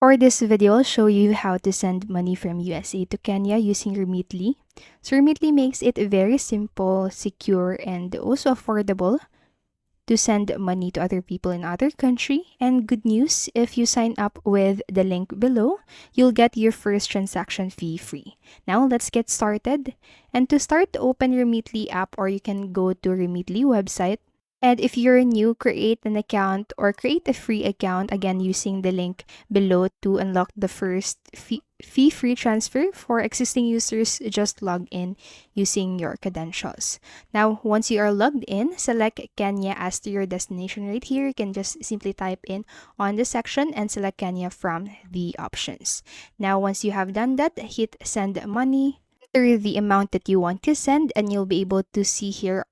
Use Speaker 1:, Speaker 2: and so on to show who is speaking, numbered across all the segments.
Speaker 1: For this video, I'll show you how to send money from USA to Kenya using Remitly. So Remitly makes it very simple, secure, and also affordable to send money to other people in other country. And good news, if you sign up with the link below, you'll get your first transaction fee free. Now let's get started. And to start, open Remitly app, or you can go to Remitly website. And if you're new, create an account or create a free account, again using the link below to unlock the first fee-free transfer. For existing users, just log in using your credentials. Now, once you are logged in, select Kenya as to your destination right here. You can just simply type in on the section and select Kenya from the options. Now, once you have done that, hit send money. Enter the amount that you want to send, and you'll be able to see here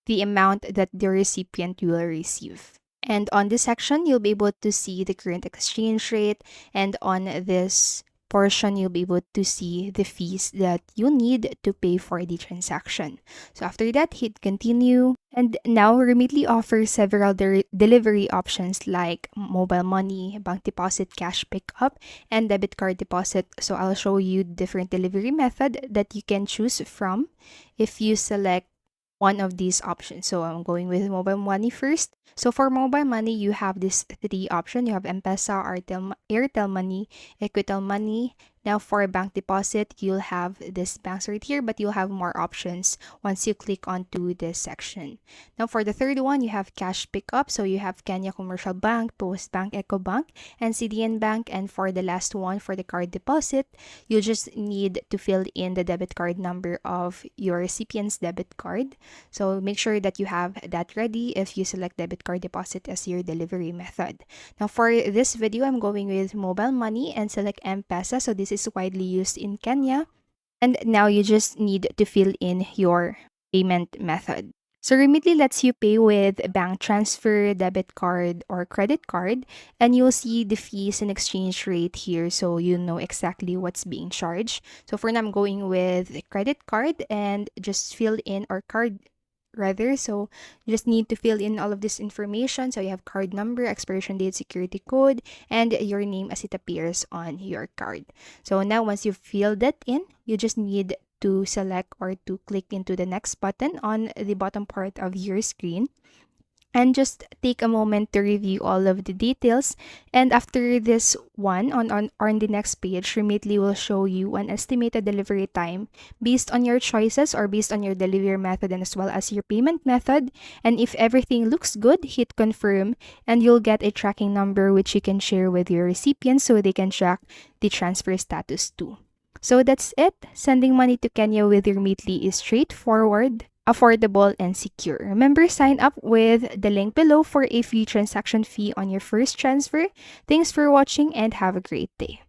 Speaker 1: the amount that the recipient will receive. And on this section, you'll be able to see the current exchange rate. And on this portion, you'll be able to see the fees that you need to pay for the transaction. So after that, hit continue. And now Remitly offers several delivery options like mobile money, bank deposit, cash pickup, and debit card deposit. So I'll show you different delivery method that you can choose from if you select one of these options. So I'm going with mobile money first. So for mobile money, you have this three options. You have M-Pesa, Airtel Money, Equitel Money. Now for bank deposit, you'll have this banks right here, but you'll have more options once you click onto this section. Now for the third one, you have cash pickup. So you have Kenya Commercial Bank, Post Bank, EcoBank, and CDN Bank. And for the last one, for the card deposit, you just need to fill in the debit card number of your recipient's debit card. So make sure that you have that ready if you select debit card deposit as your delivery method. Now for this video, I'm going with mobile money and select M-Pesa. So this is widely used in Kenya. And now you just need to fill in your payment method. So Remitly lets you pay with bank transfer, debit card, or credit card, and you'll see the fees and exchange rate here, so you know exactly what's being charged. So for now, I'm going with the credit card and just fill in our card rather. So you just need to fill in all of this information. So you have card number, expiration date, security code, and your name as it appears on your card. So now once you've filled that in, you just need to select or to click into the next button on the bottom part of your screen. And just take a moment to review all of the details. And after this one, on the next page, Remitly will show you an estimated delivery time based on your choices or based on your delivery method and as well as your payment method. And if everything looks good, hit confirm and you'll get a tracking number which you can share with your recipients so they can track the transfer status too. So that's it. Sending money to Kenya with Remitly is straightforward, affordable, and secure. Remember, sign up with the link below for a free transaction fee on your first transfer. Thanks for watching and have a great day.